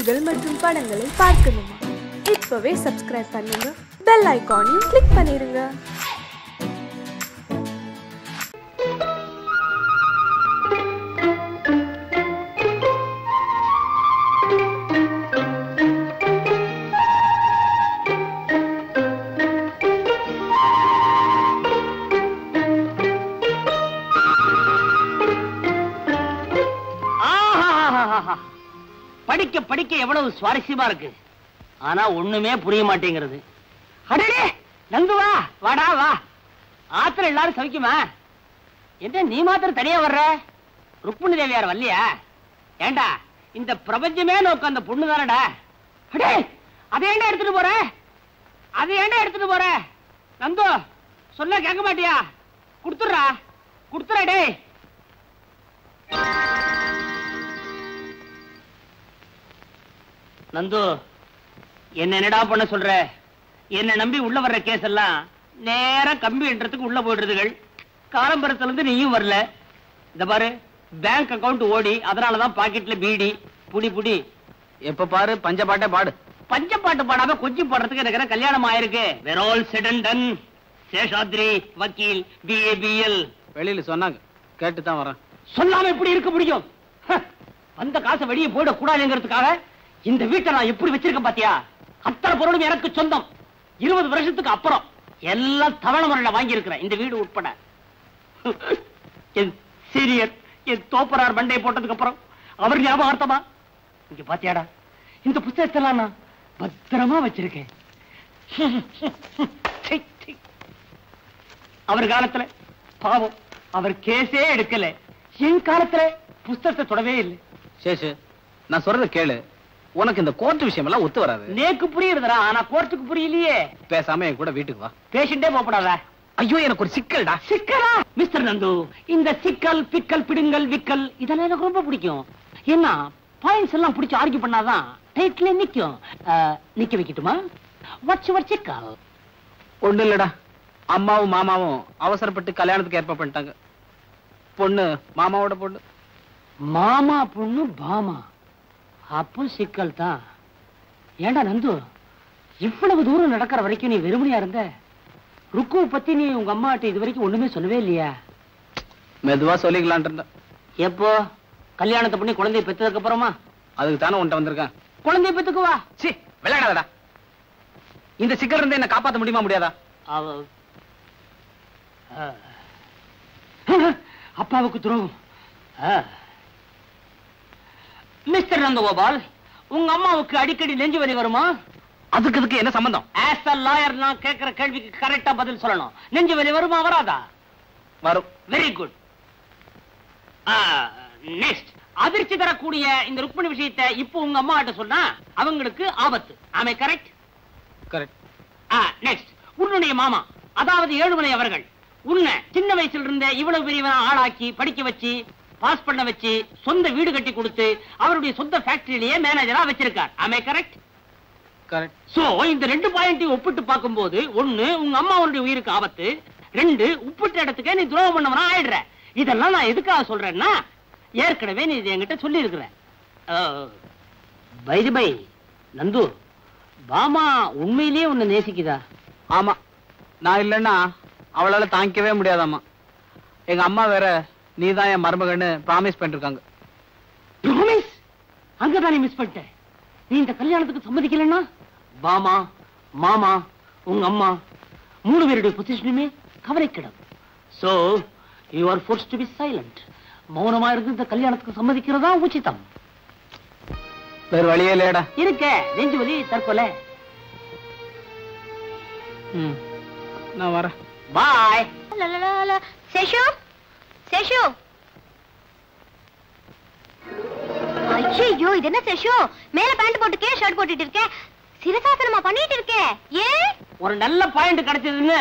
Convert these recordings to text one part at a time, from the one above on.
நிகழ்ச்சிகள் மற்றும் படங்களை பார்க்கணுமா? இப்பவே சப்ஸ்கிரைப் பண்ணுங்க, பெல் ஐகானையும் கிளிக் பண்ணிருங்க. படிக்க படிக்க எவ்வளவு சுவாரஸ்யமா இருக்கு. ஆனா ஒண்ணுமே புரிய மாட்டேங்கிறது. அடடே நந்துவா, வாடா வா. ஆத்திர எல்லாரும் சவிக்குமா? என்ன நீ மாத்திரம் தனியா வர்ற? ருக்மிணி தேவியார் வரலையா? ஏண்டா இந்த பிரபஞ்சமே நோக்க அந்த பொண்ணு தானடா. அடே அதை ஏண்டா எடுத்துட்டு போற? அதை ஏண்டா எடுத்துட்டு போற? நந்து சொன்ன கேட்க மாட்டியா? குடுத்துறா குடுத்துறா. டே நந்து, என்னடா பண்ண சொல்ற? என்ன நம்பி உள்ள வர்ற கேஸ் எல்லாம் நேரா கம்பி என்றதுக்கு உள்ள போயிடுறதுகள். காலம்பரத்துல இருந்து நீயும் வரல. இந்த பாரு, பேங்க் அக்கவுண்ட் ஓடி, அதனாலதான் பாக்கெட்ல பீடி. புடி புடி. எப்ப பாரு பஞ்சப்பாட்டே பாடு. பஞ்சப்பாட்டு பாடாம கொஞ்சம் பாடுறதுக்கு எனக்கு கல்யாணம் ஆயிருக்கு. We're all said and done. Seshadri வக்கீல் BABL. வெளியில சொன்னாங்க, கேட்டுதான் வரேன். சொல்லாம எப்படி இருக்க முடியும்? அந்த காசை வெளியே போயிட கூடாதுங்கிறதுக்காக இந்த வீட்டை நான் எப்படி வச்சிருக்கேன் பாத்தியா? அத்தனை பொருளும் எனக்கு சொந்தம். 20 வருஷத்துக்கு அப்புறம் எல்லாம் தவணை முறையில வாங்கி இருக்கிறேன், இந்த வீடு உட்பட. என் சீரியர், என் தோப்பரார் மண்டை போட்டதுக்கு அப்புறம் அவர் ஞாபகார்த்தமா இங்க பாத்தியாடா, இந்த புத்தகத்தெல்லாம் நான் பத்திரமா வச்சிருக்கேன். அவர் காலத்துல பாவம் அவர் கேஸே எடுக்கல. என் காலத்துல புத்தகத்தை தொடவே இல்லை. சேஷு, நான் சொல்றத கேளு. உனக்கு இந்த கோர்ட் விஷயம் எல்லாம் ஒத்து வராது. நேக்கு புரியுதுடா, ஆனா கோர்ட்டுக்கு புரியலையே. பேசாம என் கூட வீட்டுக்கு வா. பேஷண்டே போகப்படாதா? ஐயோ எனக்கு ஒரு சிக்கல்டா. சிக்கலா? மிஸ்டர் நந்து, இந்த சிக்கல் பிக்கல் பிடுங்கல் விக்கல் இதெல்லாம் எனக்கு ரொம்ப பிடிக்கும். என்ன பாயிண்ட்ஸ் எல்லாம் பிடிச்சு ஆர்கியூ பண்ணாதான் டைட்டிலே நிக்கும். நிக்க வைக்கட்டுமா? வாட்ஸ் யுவர் சிக்கல்? ஒண்ணு இல்லடா, அம்மாவும் மாமாவும் அவசரப்பட்டு கல்யாணத்துக்கு ஏற்பாடு பண்ணிட்டாங்க. பொண்ணு மாமாவோட பொண்ணு. மாமா பொண்ணு பாமா, அப்போ சிக்கல் தான். ஏண்டா நந்து, இவ்வளவு தூரம் நடக்கிற வரைக்கும் நீ வெறுமனையா இருந்த? ருக்குவை பத்தி நீ உங்க அம்மா கிட்ட இது வரைக்கும் ஒண்ணுமே சொல்லவே இல்லையா? மெதுவா சொல்லிக்கலான் இருந்த. எப்போ கல்யாணத்தை பண்ணி குழந்தைய பெற்றதுக்கு அப்புறமா? அதுக்கு தானே உன்ட்ட வந்திருக்கேன். குழந்தைய பெத்துக்குவா. சி விளையாடாதடா. இந்த சிக்கல் இருந்து என்ன காப்பாற்ற முடியுமா முடியாதா? அப்பாவுக்கு துரோகம். மிஸ்டர் நந்தகோபால், உங்க அம்மாவுக்கு அடிக்கடி நெஞ்சு வலி வருமா? அதுக்கு என்ன சம்பந்தம்? ஆஸ் அ லாயர் நான் கேட்கிற கேள்விக்கு கரெக்டா பதில் சொல்லணும். நெஞ்சு வலி வருமா வராதா? வரும். Very good. நெக்ஸ்ட், அதிர்ச்சி தரக்கூடிய இந்த ருக்மிணி விஷயத்தை இப்போ உங்க அம்மா கிட்ட சொன்னா அவங்களுக்கு ஆபத்து. ஆமே கரெக்ட்? கரெக்ட். நெக்ஸ்ட், உன்னுடைய மாமா அதாவது ஏழுமலை அவர்கள் உன்னை சின்ன வயசுல இருந்த இவ்வளவு பெரியவன ஆளாக்கி படிக்க வச்சு பாஸ் பண்ண வச்சு சொந்த வீடு கட்டி கொடுத்து அவருடைய சொந்த ஃபேக்டரியிலேயே மேனேஜரா வச்சிருக்கார். ஆமே கரெக்ட்? கரெக்ட். சோ இந்த ரெண்டு பாயிண்டையும் ஒப்பிட்டு பார்க்கும்போது, ஒண்ணு உங்க அம்மாவுடைய உயிருக்கு ஆபத்து, ரெண்டு உப்பிட்ட இடத்துக்கே நீ துரோகம் பண்ணவனா ஆயிடுற. இதெல்லாம் நான் எதுக்காக சொல்றேன்னா, ஏற்கனவே நீ இது என்கிட்ட சொல்லி இருக்கிற. பை நந்து, பாமா உண்மையிலேயே உன்னை நேசிக்குதா? ஆமா, நான் இல்லைன்னா அவளால தாங்கிக்கவே முடியாதாமா. எங்க அம்மா வேற நீதான் என் மருமகன்னு ப்ராமிஸ் பண்ணிருக்காங்க. ப்ராமிஸ்? அங்கதான் நீ மிஸ் பண்ணிட்ட. நீ இந்த கல்யாணத்துக்கு சம்மதிக்கலன்னா பாமா, மாமா, உங்க அம்மா 3 பேருடைய பொசிஷனுமே கவலைக்கிடும். So you are forced to be silent. மௌனமா இருந்து இந்த கல்யாணத்துக்கு சம்மதிக்கிறதா உச்சிதம். வேற வழியே இல்லையடா. இருக்க நெஞ்சு வலி தற்கொலை. நான் வரேன். பாய். சேஷு, சேஷு. ஐயோ இது என்ன சேஷு, மேல பேண்ட் போட்டுக்கே ஷர்ட் போட்டுட்டு இருக்க, சிரசாசனமா பண்ணிட்டு இருக்கே? ஏன்? ஒரு நல்ல பாயிண்ட் கிடைச்சதுன்னு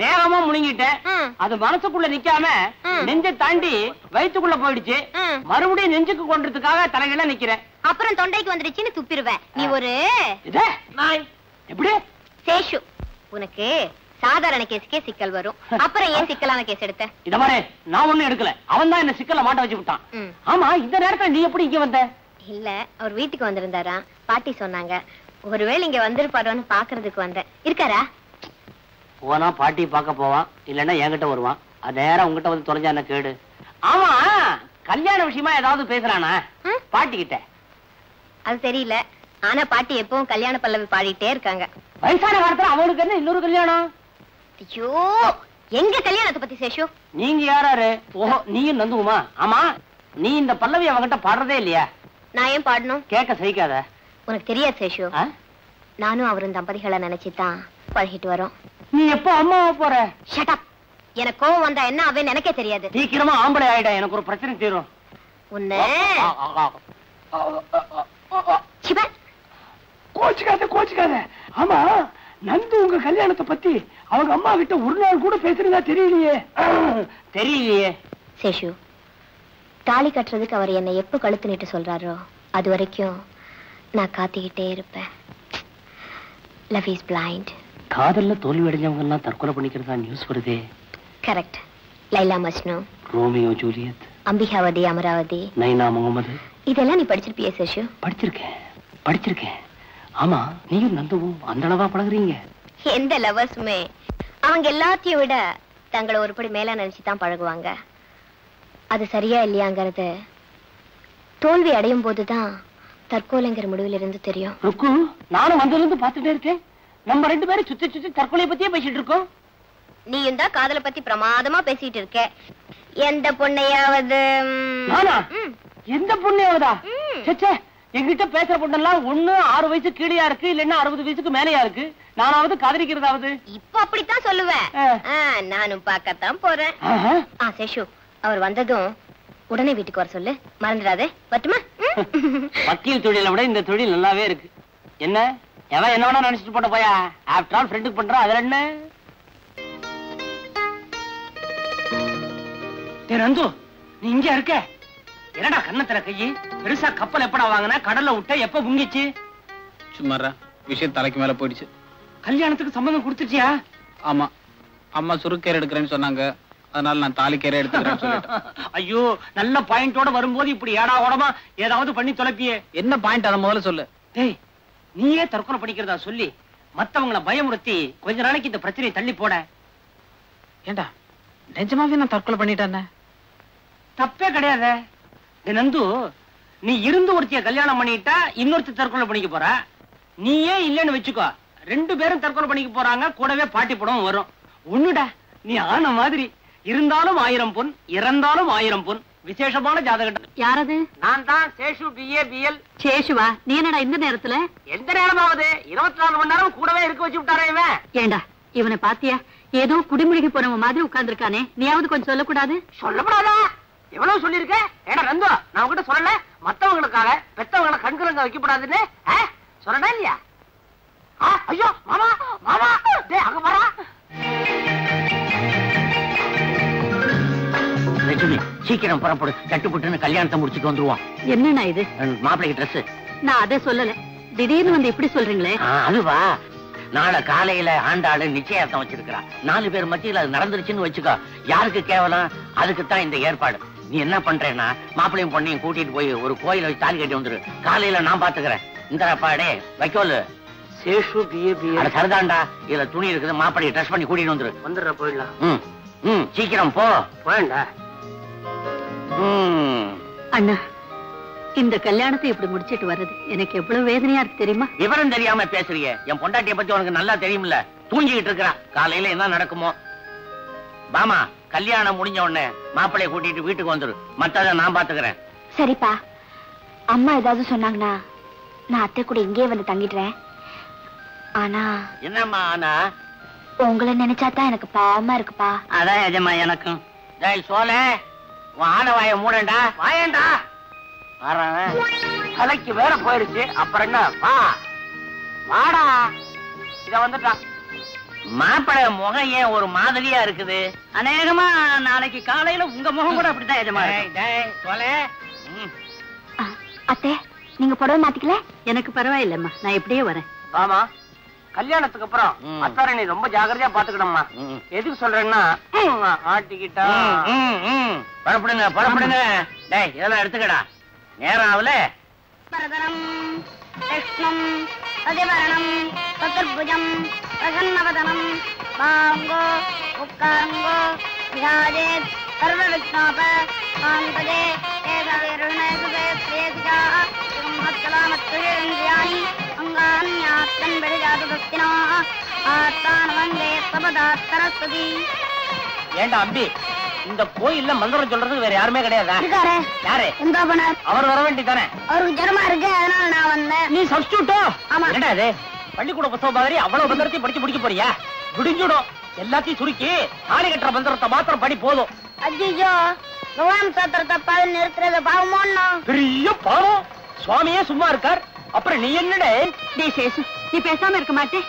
வேகமா முழுங்கிட்டேன். அது மனசுக்குள்ள நிக்காம நெஞ்ச தாண்டி வயிற்றுக்குள்ள போயிடுச்சு. மறுபடியும் நெஞ்சுக்கு கொண்டதுக்காக தலையில நிக்கிறேன். அப்புறம் தொண்டைக்கு வந்துடுச்சுன்னு துப்பிடுவேன். நீ ஒரு எப்படி? சேஷு, உனக்கு சாதாரண கேஸுக்கே சிக்கல் வரும், அப்புறம் ஏன் சிக்கலான கேஸ் எடுத்த? இத மாதிரி நான் ஒண்ணும் எடுக்கல, அவன் தான் என்ன சிக்கல மாட்ட வச்சு விட்டான். ஆமா, இந்த நேரத்துல நீ எப்படி இங்க வந்த? இல்ல, அவர் வீட்டுக்கு வந்திருந்தாரா, பாட்டி சொன்னாங்க. ஒருவேளை இங்க வந்திருப்பாரோன்னு பாக்குறதுக்கு வந்தேன். இருக்காரா? போனா பாட்டி பார்க்க போவான், இல்லன்னா என்கிட்ட வருவான். அது நேரம் உங்ககிட்ட வந்து தொலைஞ்சா என்ன கேடு? ஆமா, கல்யாண விஷயமா ஏதாவது பேசுறானா பாட்டி கிட்ட? அது தெரியல. ஆனா பாட்டி எப்பவும் கல்யாண பல்லவி பாடிட்டே இருக்காங்க. வயசான காலத்துல அவனுக்கு என்ன இன்னொரு கல்யாணம்? ஐயோ, எங்க கல்யாணத்தை பத்தி சேஷு? நீங்க யாராரு? ஓஹோ, நீயும் நந்துகுமா? ஆமா, நீ இந்த பல்லவி அவங்கிட்ட பாடுறதே இல்லையா? நான் ஏன் பாடணும்? கேட்க சகிக்காத. உனக்கு தெரியாது சேஷு, நானும் அவரும் தம்பதிகளை நினைச்சுதான் பழகிட்டு வரோம். நீ எப்போ அம்மாவா போற? Shut up. எனக்கு கோவம் வந்தா என்ன ஆவேன்னு எனக்கே தெரியாது. சீக்கிரமா ஆம்பளை ஆயிட, எனக்கு ஒரு பிரச்சனை தீரும். உன்னை கோச்சுக்காத. ஆமா, நந்து உங்க கல்யாணத்தை பத்தி அவங்க அம்மா கிட்ட ஒரு நாள் கூட பேசுறதா தெரியலையே. சேஷு, தாலி கட்டுறதுக்கு அவர் என்னை எப்ப கழுத்து நீட்டு சொல்றாரோ அது வரைக்கும் நான் காத்திக்கிட்டே இருப்பேன். Love is blind. காதல்ல தோல்வி அடைஞ்சவங்க எல்லாம் தற்கொலை பண்ணிக்கிறதா நியூஸ் வருதே. Correct. Laila Majnu, Romeo Juliet, Ambikavathi, Amaravathi, Naina Mohammed, இதெல்லாம் நீ படிச்சிருப்பியே சேஷு? படிச்சிருக்கேன். ஆமா, நீயும் நந்துவும் அந்த அளவா பழகுறீங்க? எந்த லவர்ஸுமே அவங்க எல்லாத்தையும் விட தங்களை ஒருபடி மேல நினைச்சுதான் பழகுவாங்க. அது சரியா இல்லையாங்கிறது தோல்வி அடையும் போதுதான் தற்கொலைங்கிற முடிவில் இருந்து தெரியும். ருக்கு, நானும் வந்திருந்து பார்த்துட்டே இருக்கேன். நம்ம 2 பேரும் சுத்தி தற்கொலை பத்தியே பேசிட்டு இருக்கோம். நீயும் தான் காதலை பத்தி பிரமாதமா பேசிட்டு இருக்க. எந்த பொண்ணையாவது? நானா? எந்த பொண்ணையாவதா? எங்கிட்ட பேசுற பொண்ணெல்லாம் ஒண்ணு 6 வயசு கீழயா இருக்கு, இல்லன்னா 60 வயசுக்கு மேலயா இருக்கு. நானாவது காதலிக்கிறதாவது? இப்ப அப்படித்தான் சொல்லுவேன். நானும் பார்க்கத்தான் போறேன். சேஷு, அவர் வந்ததும் உடனே வீட்டுக்கு வர சொல்லு, மறந்துடாதே. பட்டுமா? வக்கீல் தொழிலை விட இந்த தொழில் நல்லாவே இருக்கு. என்ன எவன் என்ன வேணா நினைச்சிட்டு போட்ட போயா. ஆஃப்டர் ஆல் ஃப்ரெண்டுக்கு பண்றான், அதுல என்ன? நந்து, நீ இங்க இருக்க? என்னடா கண்ணத்துல கையி? பெருசா கப்பல் எப்படா வாங்கின? கடல்ல விட்ட எப்ப முங்கிச்சு? சும்மாரா, விஷயம் தலைக்கு மேல போயிடுச்சு. கல்யாணத்துக்கு சம்மதம் கொடுத்துட்டியா? ஆமா, அம்மா சுருக்கேர் எடுக்கிறேன்னு சொன்னாங்க, அதனால நான் தாலிக்கேரே எடுத்துக்கிறேன்னு சொல்லிட்டேன். ஐயோ, நல்ல பாயிண்டோட வரும்போது இப்படி ஏடா ஓடமா ஏதாவது பண்ணி தொலைப்பியே. என்ன பாயிண்ட் அதை முதல்ல சொல்லு. டேய், நீயே தற்கொலை பண்ணிக்கிறதா சொல்லி மத்தவங்கள பயமுறுத்தி கொஞ்ச நாளைக்கு இந்த பிரச்சனையை தள்ளி போட. ஏண்டா, நிஜமாவே நான் தற்கொலை பண்ணிட்டேன்? தப்பே கிடையாது. நந்து, நீ இருந்து ஒருத்திய கல்யாணம் பண்ணிட்டா இன்னொருத்தி தற்கொலை பண்ணிக்க போற. நீயே இல்லன்னு வச்சுக்கோ, 2 பேரும் தற்கொலை பண்ணிக்க போறாங்க. கூடவே பாட்டி படம் வரும். ஒண்ணுடா, நீ ஆன மாதிரி இருந்தாலும் 1000 பொன், இறந்தாலும் 1000 பொன். விசேஷமான ஜாதகம். யாரது? நான் தான் சேஷு, BA BL. சேஷுவா? நீ என்னடா இந்த நேரத்துல? எந்த நேரமாவது 24 மணி நேரம் கூடவே இருக்க வச்சு விட்டாரே இவன். ஏண்டா, இவனை பாத்தியா? ஏதோ குடிமுழுகி போறவன் மாதிரி உட்கார்ந்துருக்கானே. நீயாவது கொஞ்சம் சொல்லக்கூடாது? சொல்லக்கூடாதா? எவ்வளவு சொல்லிருக்க? ஏடா நந்து, நான் உங்ககிட்ட சொல்லல மத்தவங்களுக்காக பெத்தவங்களை கண்கலங்க வைக்கப்படாதுன்னு? சொல்லடா இல்லையா? ஐயோ மாமா, மாமா, டேய் அங்க பாரா. லட்சுமி, சீக்கிரம் புறப்படு. தட்டுப்பட்டுன்னு கல்யாணத்தை முடிச்சுட்டு வந்துருவான். என்னண்ணா இது? மாப்பிள்ளைக்கு ட்ரெஸ். நான் அதை சொல்லல, திடீர்னு வந்து இப்படி சொல்றீங்களே. அதுவா, நாளை காலையில ஆண்டாளு நிச்சயார்த்தம் வச்சிருக்கிறா. 4 பேர் மத்தியில அது நடந்துருச்சுன்னு வச்சுக்கோ, யாருக்கு கேவலம்? அதுக்குத்தான் இந்த ஏற்பாடு. நீ என்ன பண்றேன்னா, மாப்பிள்ளையும் பொண்ணையும் கூட்டிட்டு போய் ஒரு கோயில வச்சு தாலி கட்டி வந்துரு. காலையில நான் பாத்துக்கிறேன். இந்த பாடே வைக்கோலு. Seshu, BA BL. சரிதான்டா, இதுல துணி இருக்குது. மாப்பிள்ளைய ட்ரெஸ் பண்ணி கூட்டிட்டு வந்துடுற. போயிடலாம். சீக்கிரம் போ. போயண்டா. அண்ணா, இந்த கல்யாணத்தை இப்படி முடிச்சிட்டு வர்றது எனக்கு எவ்வளவு வேதனையா இருக்கு தெரியுமா? விவரம் தெரியாம பேசுறீங்க. என் பொண்டாட்டிய பத்தி உனக்கு நல்லா தெரியும்ல. தூங்கிட்டு இருக்கிறா. காலையில என்ன நடக்குமோ. பாமா, கல்யாணம் முடிஞ்ச உடனே மாப்பிள்ளைய கூட்டிட்டு வீட்டுக்கு வந்துரு. மத்தத நான் பாத்துக்கிறேன். சரிப்பா. அம்மா ஏதாவது சொன்னாங்கன்னா நான் அத்தை கூட இங்கே வந்து தங்கிடுறேன். ஆனா என்னம்மா? ஆனா உங்களை நினைச்சாதான் எனக்கு பாவமா இருக்குப்பா. அதான் எஜமா எனக்கும். டேய் சோலே, உன் ஆளவாய மூடண்டா. வாயண்டா. தலைக்கு வேற போயிடுச்சு. அப்புறம் என்ன? வாடா. இத வந்துட்டான். மாப்பிள முகம் ஏன் ஒரு மாதிரியா இருக்குது? அநேகமா நாளைக்கு காலையில உங்க முகம் கூட அப்படித்தான் எஜமா. அத்தை, நீங்க புடவை மாத்திக்கல? எனக்கு பரவாயில்லம்மா, நான் இப்படியே வரேன். ஆமா, கல்யாணத்துக்கு அப்புறம் அத்தாரை நீ ரொம்ப ஜாகிரதையா பாத்துக்கணும்மா. எதுக்கு சொல்றேன்னா, ஆட்டிக்கிட்டா புறப்படுங்க. டேய், இதெல்லாம் எடுத்துக்கடா. நேரம் ஆகல. பரதரம் கிருஷ்ணம் அதிவரணம் சதுர்புஜம் பிரசன்னவதனம் பாங்கோ உக்காங்கோ விஹாரேத் சர்வ விக்னோப சாந்ததே ஏதவேருணேசுதே ஸ்ரேதிஜா மத்கலாமத்குஜேந்திரியாணி அங்கான்யாத்தன் பெரிஜாது பக்தினோ ஆத்தான் வந்தே சபதா சரஸ்வதி. ஏண்டா அம்பி, இந்த கோயில்ல மந்திரம் சொல்றதுக்கு வேற யாருமே கிடையாதா? இருக்காரே. யாரு? இந்தாபனர். அவர் வர வேண்டிதானே? அவருக்கு ஜரமா இருக்கு, அதனால நான் வந்தேன். நீ சப்ஸ்டியூட்டோ? ஆமா. என்னடா இது பள்ளிக்கூட புத்தகம் மாதிரி அவ்வளவு மந்திரத்தையும் படிச்சு முடிக்க போறியா? விடிஞ்சுடும். எல்லாத்தையும் சுருக்கி தாலி கட்டுற மந்திரத்தை மாத்திரம் படி போதும். அஜிஜோ, பகவான் சாத்திரத்தை பாதி நிறுத்துறது பாவமோன்னா? பெரிய பாவம். சுவாமியே சும்மா இருக்கார், அப்புறம் நீ என்னடே? சேசு, நீ பேசாம இருக்க மாட்டே.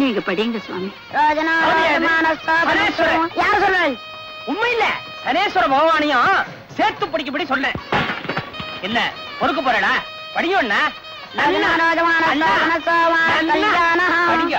நீங்க படிங்க சுவாமி. யார் சொல்றாள்? உண்மை இல்ல, சனேஸ்வர பகவானையும் சேர்த்து படிக்கப்படி சொன்னேன். என்ன பொறுக்க போறடா? படியும் படிங்க.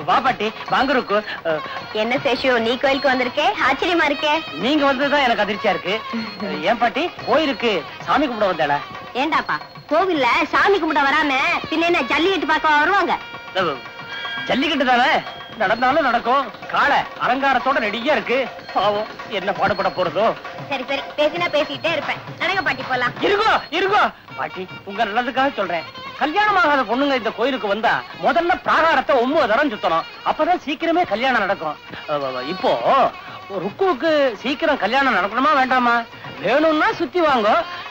வா பாட்டி, வாங்க ருக்கு. என்ன சேஷு, நீ கோயிலுக்கு வந்திருக்கே, ஆச்சரியமா இருக்கே. நீங்க வந்ததுதான் எனக்கு அதிர்ச்சியா இருக்கு. ஏன் பாட்டி, கோயிலுக்கு சாமி கும்பிட வந்தாளா? ஏண்டாப்பா, கோவில்ல சாமி கும்பிட வராம பின்ன என்ன ஜல்லிக்கட்டு பார்க்க வருவாங்க? ஜல்லிக்கட்டு தானே, நடந்தாலும் நடக்கும். காளை அலங்காரத்தோட ரெடியா இருக்கு. பாவம், என்ன பாடுபட போறதோ. சரி சரி, பேசினா பேசிட்டே இருப்பேன். நடங்க பாட்டி, போலாம். இருக்கோ இருக்கோ பாட்டி, உங்க நல்லதுக்காக சொல்றேன். கல்யாணம் ஆகாத பொண்ணுங்க இந்த கோயிலுக்கு வந்தா முதல்ல பிராகாரத்தை 9 தரம் சுத்தணும். அப்பதான் சீக்கிரமே கல்யாணம் நடக்கும். இப்போ ருக்குவுக்கு சீக்கிரம் கல்யாணம் நடக்கணுமா வேண்டாமா? வேணும்னா சுத்தி வாங்க,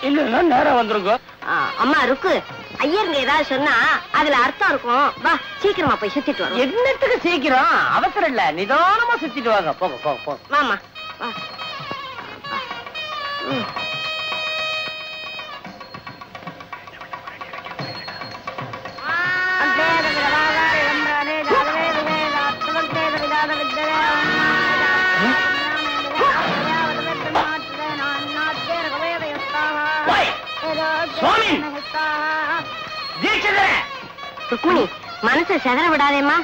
இல்லன்னா நேரம் வந்துருங்க. அம்மா ருக்கு, ஐயருங்க ஏதாவது சொன்னா அதுல அர்த்தம் இருக்கும். வா, சீக்கிரமா போய் சுத்திட்டு வரும். என்னத்துக்கு சீக்கிரம்? அவசரம் இல்ல, நிதானமா சுத்திட்டு வாங்க. போங்க போங்க போங்க. வாமா வா. ருக்மிணி, மனசை செதற விடாதேம்மா.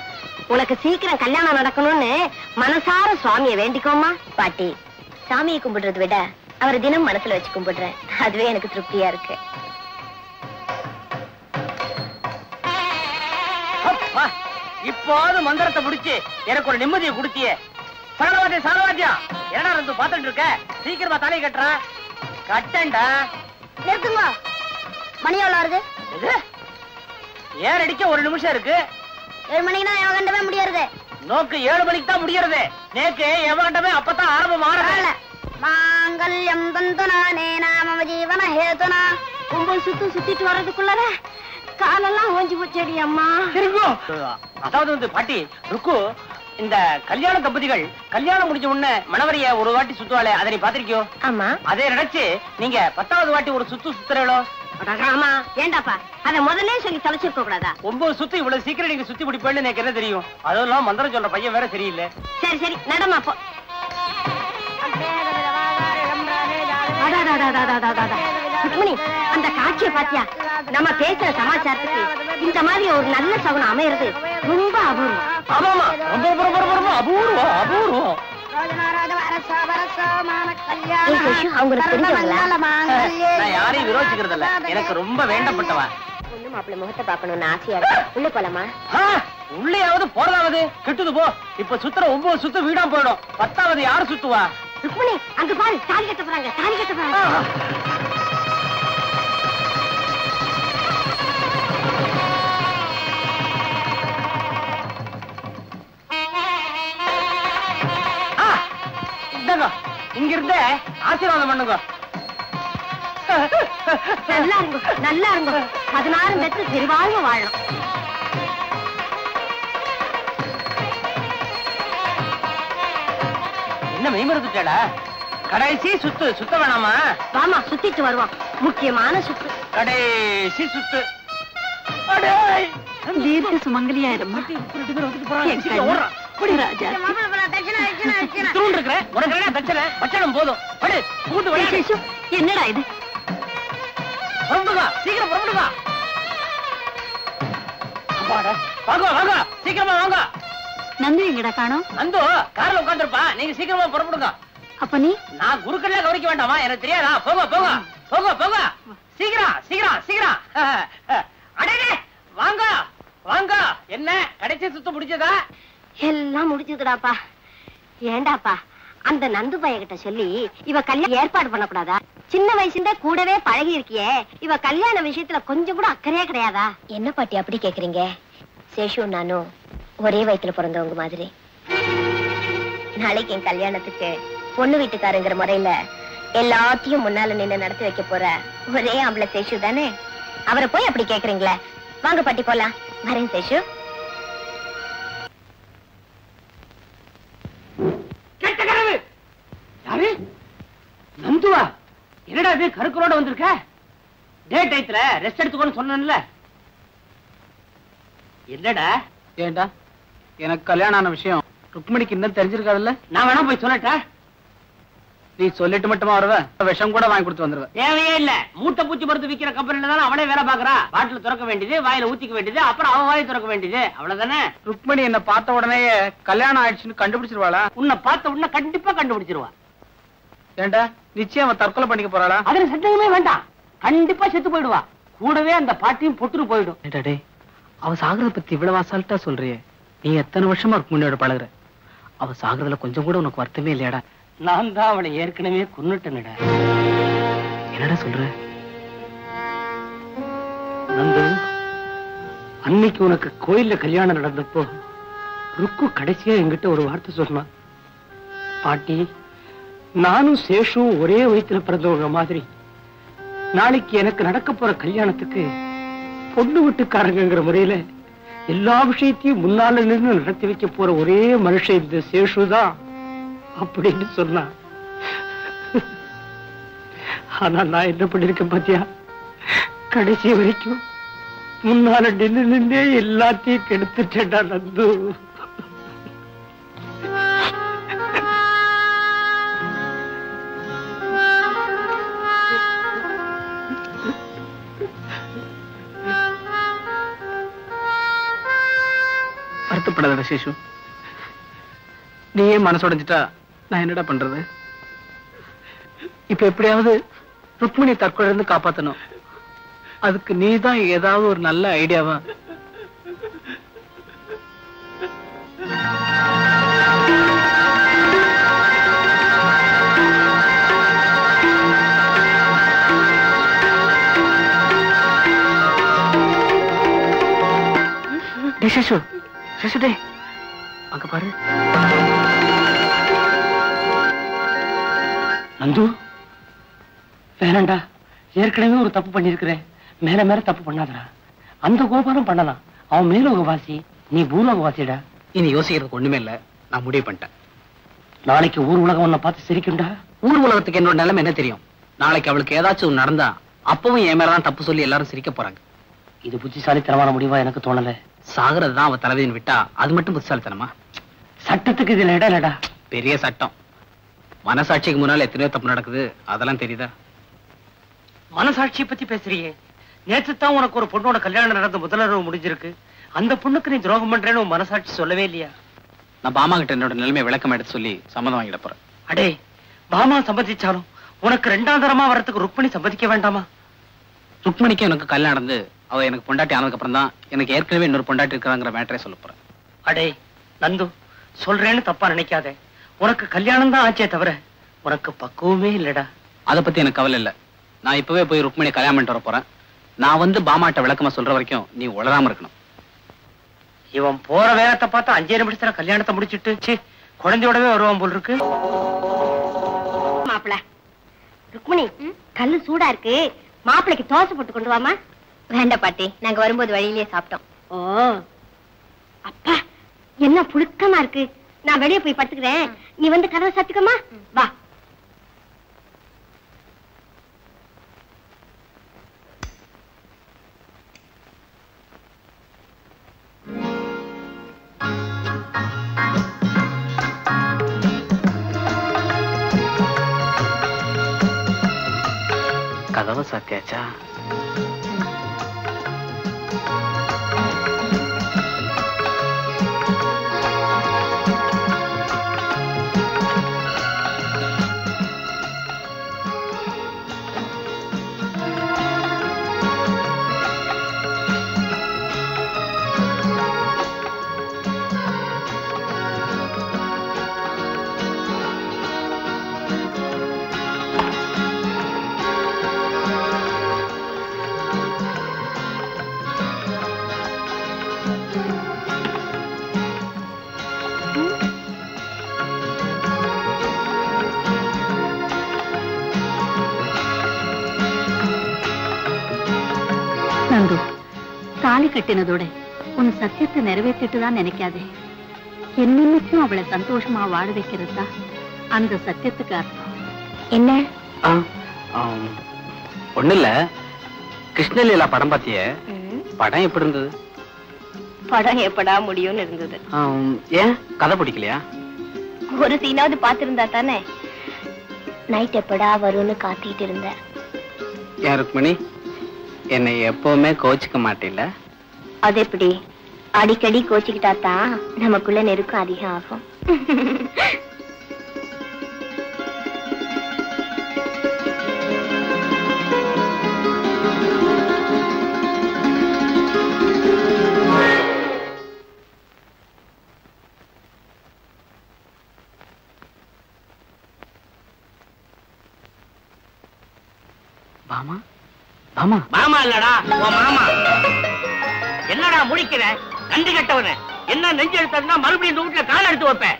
உனக்கு சீக்கிரம் கல்யாணம் நடக்கணும்னு மனசார சுவாமியை வேண்டிக்கோமா. பாட்டி, சாமியை கும்பிடுறத விட அவரை தினம் மனசுல வச்சு கும்பிடுறேன். அதுவே எனக்கு திருப்தியா இருக்கு. இப்போது மந்திரத்தை முடிச்சு எனக்கு ஒரு நிம்மதியை கொடுத்தியே. சகலவாத்தியம் சகலவாத்தியம் என்னடா இருந்து பாத்துட்டு இருக்க? சீக்கிரமா தலை கட்டுற. கட்டண்டா. நிறுத்துங்க. மணி எவ்வளவு வருது? ஏன் அடிக்க 1 நிமிஷம் இருக்கு. 7 மணிக்குனா எவன் கண்டவே முடியாது. நோக்கு 7 மணிக்கு தான் முடியறது. நேக்கு எவன் கண்டவே அப்பதான் ஆரம்பம் ஆரம்ப. மாங்கல்யம் தந்துனானே நாம ஜீவன ஹேதுனா. 9 சுத்திட்டு வர்றதுக்குள்ளத காலெல்லாம் ஓஞ்சி போச்சடி அம்மா. அதாவது பாட்டி, ருக்கு, இந்த கல்யாண தம்பதிகள் கல்யாணம் முடிஞ்ச உடனே மணவரைய ஒரு வாட்டி சுத்துவாளே, அதை நீ பாத்திருக்கியோ? ஆமா. அதே நினைச்சு நீங்க 10வது வாட்டி ஒரு சுத்துறீங்களோ? ஆமா. ஏண்டாப்பா, அத முதல்ல சொல்லி தொலைச்சிருக்க கூடாதா? 9 சுத்து இவ்வளவு சீக்கிரம் நீங்க சுத்தி முடிப்பேன்னு எனக்கு என்ன தெரியும்? அதெல்லாம் மந்திரம் சொல்ற பையன் வேற சரியில்லை. சரி சரி, நடமா போ. ருக்மிணி, அந்த காட்சியை பாத்தியா? நம்ம பேசுற சமாச்சாரத்துக்கு இந்த மாதிரி ஒரு நல்ல சகுனம் அமையிறது ரொம்ப அபூர்வம். ஆமாமா, ரொம்ப அபூர்வம் அபூர்வம். நான் யாரையும் விரோதிக்கிறது இல்ல, எனக்கு ரொம்ப வேண்டப்பட்டவா. பொண்ணு மாப்பிள்ளை முகத்தை பாக்கணும்னு ஆசையா இருக்கு. உள்ள போலாமா? உள்ளேயாவது போறதாவது கிட்டுது போ. இப்ப சுத்துற 9 சுத்து வீடா போயிடும். 10வது யாரு சுத்துவா? ருக்மிணி, அங்க பாரு, தாலி கட்ட போறாங்க, தாலி கட்ட போறாங்க. இங்க இருந்த ஆசீர்வாதம் பண்ணுங்க. நல்லா இருங்க, நல்லா இருங்க. 16 பெற்று பெருவாழ்வு வாழணும். என்ன மெய்மறந்துட்டா? கடைசி சுத்து சுத்த வேணாமா? வாமா, சுத்திட்டு வருவோம். முக்கியமான சுத்து, கடைசி சுத்து. தீர்க்க சுமங்கலியாயிரம்மா ராஜா என்னடா இது சீக்கிரம் புறப்படுங்க. வாங்க சீக்கிரமா வாங்க. நந்து எங்கடா காணோம்? நந்து கார்ல உட்காந்துருப்பா. நீங்க சீக்கிரமா புறப்படுங்க. அப்ப நீ நான் குருக்கள்ல கவனிக்க வேண்டாமா? எனக்கு தெரியாதா? போங்க போங்க போங்க போங்க. சீக்கிரம் சீக்கிரம் சீக்கிரம். அடே வாங்க வாங்க. என்ன கடைசி சுத்தம் முடிச்சதா? எல்லாம் முடிஞ்சதுடாப்பா. ஏண்டாப்பா அந்த நந்து பையகிட்ட சொல்லி இவ கல்யாணம் ஏற்பாடு பண்ணக்கூடாதா? சின்ன வயசுல கூடவே பழகி இருக்கியே, இவ கல்யாண விஷயத்துல கொஞ்சம் கூட அக்கறையே கிடையாதா? என்ன பாட்டி அப்படி கேக்குறீங்க? சேஷு நானும் ஒரே வயித்துல பிறந்தவங்க மாதிரி. நாளைக்கு என் கல்யாணத்துக்கு பொண்ணு வீட்டுக்காரங்கிற முறையில எல்லாத்தையும் முன்னால நின்று நடத்தி வைக்க போற ஒரே ஆம்பளை சேஷு தானே. அவரை போய் அப்படி கேக்குறீங்களே. வாங்க பாட்டி போலாம். வரேன் சேஷு. கெட்ட கனவு. யாரு? நந்துவா? என்னடா இது கருக்கரோட வந்திருக்க? டே டைத்துல ரெஸ்ட் எடுத்துக்கோன்னு சொன்னேன்ல. என்னடா? ஏண்டா எனக்கு கல்யாணம் ஆன விஷயம் ருக்மணிக்கு இன்னும் தெரிஞ்சிருக்காதுல்ல? நான் வேணா போய் சொல்லட்டா? நீ சொல்லிட்டு மட்டுமா வருவ? விஷம் கூட வாங்கி கொடுத்து வந்துருவேன். தேவையே இல்ல. மூட்டை பூச்சி மருந்து விக்கிற கம்பெனில தானே அவளே வேலை பாக்குறா. பாட்டில் திறக்க வேண்டியது, வாயில ஊத்திக்க வேண்டியது, அப்புறம் அவன் வாயை திறக்க வேண்டியது, அவ்வளவுதானே. ருக்மணி என்ன பார்த்த உடனே கல்யாணம் ஆயிடுச்சுன்னு கண்டுபிடிச்சிருவாளா? உன்னை பார்த்த உடனே கண்டிப்பா கண்டுபிடிச்சிருவா. ஏண்டா நிச்சயம் அவன் தற்கொலை பண்ணிக்க போறாளா? அதுல சந்தேகமே வேண்டாம். கண்டிப்பா செத்து போயிடுவா. கூடவே அந்த பாட்டியும் பொட்டுரு போயிடும். டே அவ சாகுறத பத்தி இவ்வளவு அசால்ட்டா சொல்றியே. நீ எத்தனை வருஷமா ருக்மணியோட பழகுற. அவ சாகுறதுல கொஞ்சம் கூட உனக்கு வருத்தமே இல்லையாடா? நான் தான் அவளை ஏற்கனவே கொன்னுட்டேன்டா. என்னடா சொல்ற? நந்து, அன்னைக்கு உனக்கு கோயில்ல கல்யாணம் நடந்தப்போ ருக்கு கடைசியா என்கிட்ட ஒரு வார்த்தை சொன்னா. பாட்டி, நானும் சேஷும் ஒரே வயித்துல பிறந்தவங்க மாதிரி நாளைக்கு எனக்கு நடக்க போற கல்யாணத்துக்கு பொண்ணு வீட்டுக்காரங்கிற முறையில எல்லா விஷயத்தையும் முன்னால நின்று நடத்தி வைக்க போற ஒரே மனுஷன் இந்த சேஷுதான் அப்படின்னு சொன்னா. ஆனா நான் என்ன பண்ணிருக்கேன் பாத்தியா? கடைசி வரைக்கும் முன்னால நின்று எல்லாத்தையும் கெடுத்துட்டேன்டா நந்து. வருத்தப்படாத சேஷு. நீயே மனசுடைஞ்சிட்டா நான் என்னடா பண்றது? இப்ப எப்படியாவது ருக்மிணி தற்கொலை இருந்து காப்பாத்தணும். அதுக்கு நீதான் ஏதாவது ஒரு நல்ல ஐடியாவா? சேஷு சேஷு டே அங்க பாரு. நந்து, வேணாண்டா. ஏற்கனவே ஒரு தப்பு பண்ணிருக்கிறேன். மேல மேல தப்பு பண்ணாதடா. அந்த கோபாலம் பண்ணலாம். அவன் மேலோகவாசி, நீ பூலோகவாசிடா. இனி யோசிக்கிறதுக்கு ஒண்ணுமே இல்ல. நான் முடிவு பண்ணிட்டேன். நாளைக்கு ஊர் உலகம் உன்னை பார்த்து சிரிக்கும்டா. ஊர் உலகத்துக்கு என்னோட நிலைமை என்ன தெரியும்? நாளைக்கு அவளுக்கு ஏதாச்சும் நடந்தா அப்பவும் என் மேலதான் தப்பு சொல்லி எல்லாரும் சிரிக்க போறாங்க. இது புத்திசாலித்தனமான முடிவா எனக்கு தோணல. சாகுறதுதான் அவ தலைவின்னு விட்டா அது மட்டும் புத்திசாலித்தனமா? சட்டத்துக்கு இதுல இடம் இல்லடா. பெரிய சட்டம். மனசாட்சிக்கு முன்னால எத்தனையோ தப்பு நடக்குது. அதெல்லாம் தெரியுதா? மனசாட்சியை பத்தி பேசுறியே. நேற்று தான் உனக்கு ஒரு பொண்ணோட கல்யாணம் நடந்த முதலரவு முடிஞ்சிருக்கு. அந்த பொண்ணுக்கு நீ துரோகம் பண்றேன்னு உன் மனசாட்சி சொல்லவே இல்லையா? நான் பாமா கிட்ட என்னோட நிலைமை விளக்கம் எடுத்து சொல்லி சம்மதம் வாங்கிட போறேன். அடே, பாமா சம்மதிச்சாலும் உனக்கு ரெண்டாம் தரமா வரத்துக்கு ருக்மணி சம்மதிக்க வேண்டாமா? ருக்மணிக்கு எனக்கு கல்யாணம் நடந்து அவ எனக்கு பொண்டாட்டி ஆனதுக்கு அப்புறம் தான் எனக்கு ஏற்கனவே இன்னொரு பொண்டாட்டி இருக்கிறாங்கிற மேட்டரே சொல்ல போறேன். அடே நந்து, சொல்றேன்னு தப்பா நினைக்காத. உனக்கு கல்யாணம் தான் ஆச்சே தவிர உனக்கு பக்குவமே இல்லடா. அதை பத்தி எனக்கு கவலை இல்ல. நான் இப்பவே போய் ருக்மணி கல்யாணம் பண்ணிட்டு வர போறேன். நான் வந்து பாமாட்ட விளக்கமா சொல்ற வரைக்கும் நீ உளராம இருக்கணும். இவன் போற வேகத்தை பார்த்தா 5 நிமிஷத்துல கல்யாணத்தை முடிச்சிட்டு குழந்தையோடவே வருவான் போல் இருக்கு. மாப்பிள ருக்மணி, கல்லு சூடா இருக்கு. மாப்பிளைக்கு தோசை போட்டு கொண்டு வாமா. வேண்டாம் பாட்டி, நாங்க வரும்போது வழியிலேயே சாப்பிட்டோம். ஓ அப்பா, என்ன புழுக்கமா இருக்கு. நான் வெளியே போய் படுத்துக்கிறேன். நீ வந்து கதவை சாத்துக்கமா. வா. கதவை சாத்தியாச்சா? நந்து, தாலி கட்டினதோட உன் சத்தியத்தை நிறைவேற்றிட்டு தான் நினைக்காதே. என்னைக்கும் அவளை சந்தோஷமா வாழ வைக்கிறது தான் அந்த சத்தியத்துக்கு அர்த்தம். என்ன? ஒண்ணு இல்ல, கிருஷ்ணலீலா படம் பாத்திய? படம் எப்படி இருந்தது? படம் எப்படா முடியும்னு இருந்தது. ஏன் கதை பிடிக்கலையா? ஒரு சீனாவது பாத்திருந்தா தானே. நைட் எப்படா வரும்னு காத்திட்டு இருந்தேன். ஏன் ருக்மணி, என்னை எப்பவுமே கோச்சிக்க மாட்டேல? அது எப்படி? அடிக்கடி கோச்சிக்கிட்டா தான் நமக்குள்ள நெருக்கம் அதிகம் ஆகும். பாமா பாமா மாமா இல்லடா, உன் மாமா. என்னடா முடிக்கிற நன்றி கட்டவன? என்ன நெஞ்சு எடுத்தா மறுபடியும் இந்த வீட்டுல கால எடுத்து வைப்பேன்.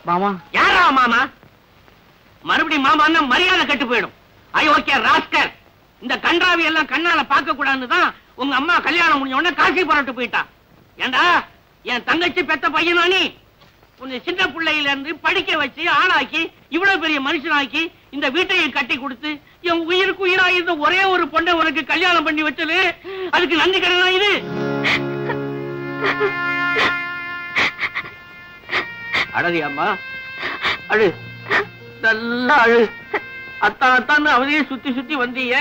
மாமா யாரா மாமா? மறுபடியும் மாமா மரியாதை கட்டு போயிடும். அயோக்கிய ராஸ்கர். இந்த கன்றாவி எல்லாம் கண்ணால பார்க்க கூடாதுதான் உங்க அம்மா கல்யாணம் முடிஞ்ச உடனே காசி புறட்டு போயிட்டா. ஏண்டா, என் தங்கச்சி பெத்த பையனா நீ? உன்னை சின்ன பிள்ளையில இருந்து படிக்க வச்சு ஆளாக்கி இவ்வளவு பெரிய மனுஷனாக்கி இந்த வீட்டையை கட்டி கொடுத்து என் உயிருக்கு உயிரா இருந்த ஒரே ஒரு பொண்ணை உனக்கு கல்யாணம் பண்ணி வச்சது அதுக்கு நன்றி கடனா இது? அழகு அம்மா, அழு, நல்லா அழு. அத்தா அத்தான்னு அவரையே சுத்தி சுத்தி வந்தீங்க.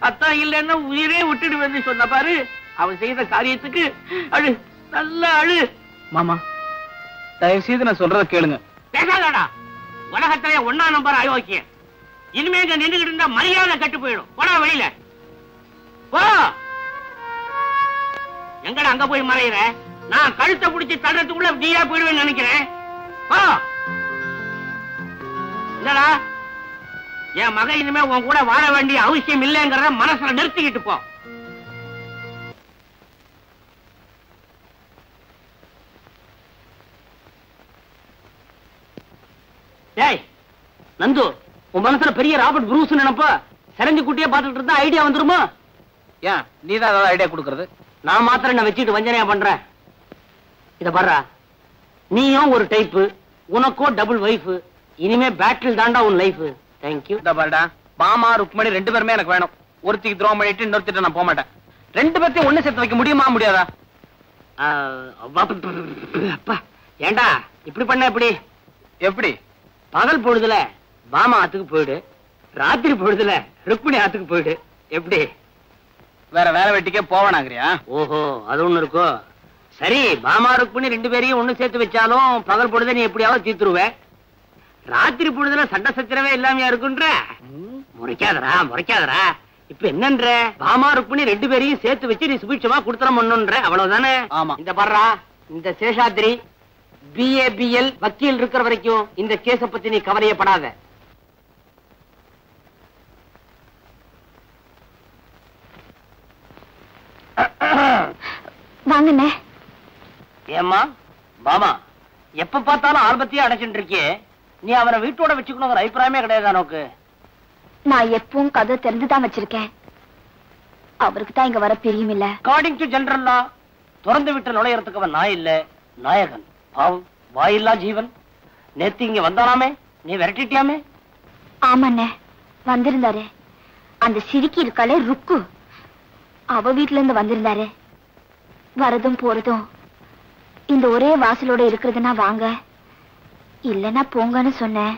அத்தா இல்லைன்னா உயிரே விட்டுடு வந்து சொன்ன பாரு. அவன் செய்த காரியத்துக்கு அழு, நல்லா அழு. மாமா தயவு செய்து நான் சொல்றத கேளுங்க. பேசாதடா, உலகத்திலே 1ஆம் நம்பர் அயோக்கிய. இனிமே இங்க நின்றுகிட்டு இருந்தா மரியாதை கட்டு போயிடும். போடா வெளியில போ. எங்கடா அங்க போய் மறையிற? நான் கழுத்தை பிடிச்சி தடுறதுக்குள்ள நீயா போயிடுவேன்னு நினைக்கிறேன். போ. என்னடா, என் மகன் இனிமே உன் கூட வாழ வேண்டிய அவசியம் இல்லைங்கிறத மனசுல நிறுத்திக்கிட்டு போ. டேய் நந்து, உன் மனசுல பெரிய ராபர்ட் ப்ரூஸ் நினைப்ப செரஞ்சு குட்டியே பாத்துட்டு இருந்தா ஐடியா வந்துருமா? ஏன் நீதான் ஏதாவது ஐடியா கொடுக்கறது? நான் மாத்திரம் என்ன வச்சுட்டு வஞ்சனையா பண்றேன்? இத பாருடா, நீயும் ஒரு டைப்பு, உனக்கோ டபுள் வைஃப். இனிமே பேட்டில் தாண்டா உன் லைஃப். தேங்க்யூ. இத பாருடா, பாமா ருக்மணி 2 பேருமே எனக்கு வேணும். ஒருத்திக்கு துரோகம் பண்ணிட்டு இன்னொருத்திட்ட நான் போக மாட்டேன். 2 பேர்த்தையும் ஒண்ணு சேர்த்து வைக்க முடியுமா முடியாதா? அப்பா, ஏண்டா இப்படி பண்ண? எப்படி எப்படி? பகல் பொழுதுல பாமா ஆத்துக்கு போயிடு, ராத்திரி பொழுதுல ருக்மிணி ஆத்துக்கு போயிடு. எப்படி? வேற வேலை வெட்டிக்கே போவனாங்கறியா? ஓஹோ, அது ஒண்ணு இருக்கோ. சரி, பாமா ருக்மிணி 2 பேரையும் ஒண்ணு சேர்த்து வச்சாலும் பகல் பொழுத நீ எப்படியாவது தீத்துருவ. ராத்திரி பொழுதுல சண்டை சச்சரவே இல்லாமையா இருக்குன்ற? முறைக்காதரா முறைக்காதரா. இப்ப என்னன்ற? பாமா ருக்மிணி 2 பேரையும் சேர்த்து வச்சு நீ சுபிட்சமா குடுத்தரம் பண்ணுன்ற, அவ்வளவுதானே? ஆமா. இந்த பாடுறா, இந்த சேஷாத்ரி BABL வக்கீல் இருக்கிற வரைக்கும் இந்த கேஸ பத்தி நீ கவலையப்படாத. வாங்கண்ணே. ஏம்மா பாமா, எப்ப பார்த்தாலும் ஆல்பத்தையே அடைச்சுட்டு இருக்கியே, நீ அவரை வீட்டோட வச்சுக்கணுங்கிற அபிப்பிராயமே கிடையாது நோக்கு. நான் எப்பவும் கதை தெரிஞ்சுதான் வச்சிருக்கேன். அவருக்கு தான் இங்க வர பிரியும் இல்ல. அக்கார்டிங் டு ஜெனரல் லா, திறந்து விட்டு நுழையறதுக்கு அவன் நாய் இல்ல, நாயகன். பாவம், வாயில்லா ஜீவன். நேத்து இங்க வந்தாராமே, நீ விரட்டிட்டியாமே? ஆமாண்ணே, வந்திருந்தாரு. அந்த சிரிக்கி இருக்காளே ருக்கு, அவ வீட்டுல இருந்து வந்திருந்தாரு. வரதும் போறதும் இந்த ஒரே வாசலோட இருக்கிறதுனா வாங்க, இல்லன்னா போங்கன்னு சொன்னேன்.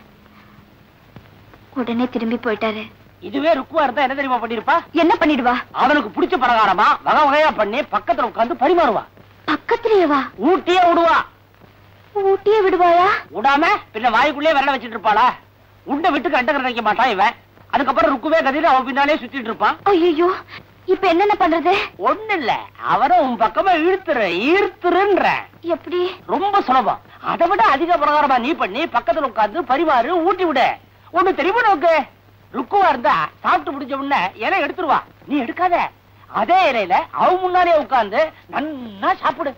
உடனே திரும்பி போயிட்டாரு. இதுவே ருக்குவா இருந்தா என்ன தெரியுமா பண்ணிருப்பா? என்ன பண்ணிடுவா? அவனுக்கு பிடிச்ச பலகாரமா வகை வகையா பண்ணி பக்கத்துல உட்கார்ந்து பரிமாறுவா. பக்கத்துலயேவா? ஊட்டியே விடுவா. ஊட்டியே விடுவாயா? விடாம பின்ன வாய்க்குள்ளே விரல வச்சிட்டு இருப்பாளா? உண்டை விட்டு கண்டகர வைக்க மாட்டான் இவன். அதுக்கப்புறம் ருக்குவே கதிர அவன் பின்னாலே சுத்திட்டு இருப்பான். ஐயோ, இப்ப என்னென்ன பண்றது? ஒண்ணு இல்ல, அவரும் உன் பக்கமா ஈர்த்துருன்ற. எப்படி? ரொம்ப சுலபம். அதை விட அதிக பிரகாரமா நீ பண்ணி பக்கத்துல உட்கார்ந்து பரிமாறு, ஊட்டி விட. ஒண்ணு தெரியுமா நோக்கு? ருக்குவா இருந்தா சாப்பிட்டு முடிஞ்ச உடனே இலை எடுத்துருவா. நீ எடுக்காத, அதே இலையில அவ முன்னாலே உட்கார்ந்து நன்னா சாப்பிடு.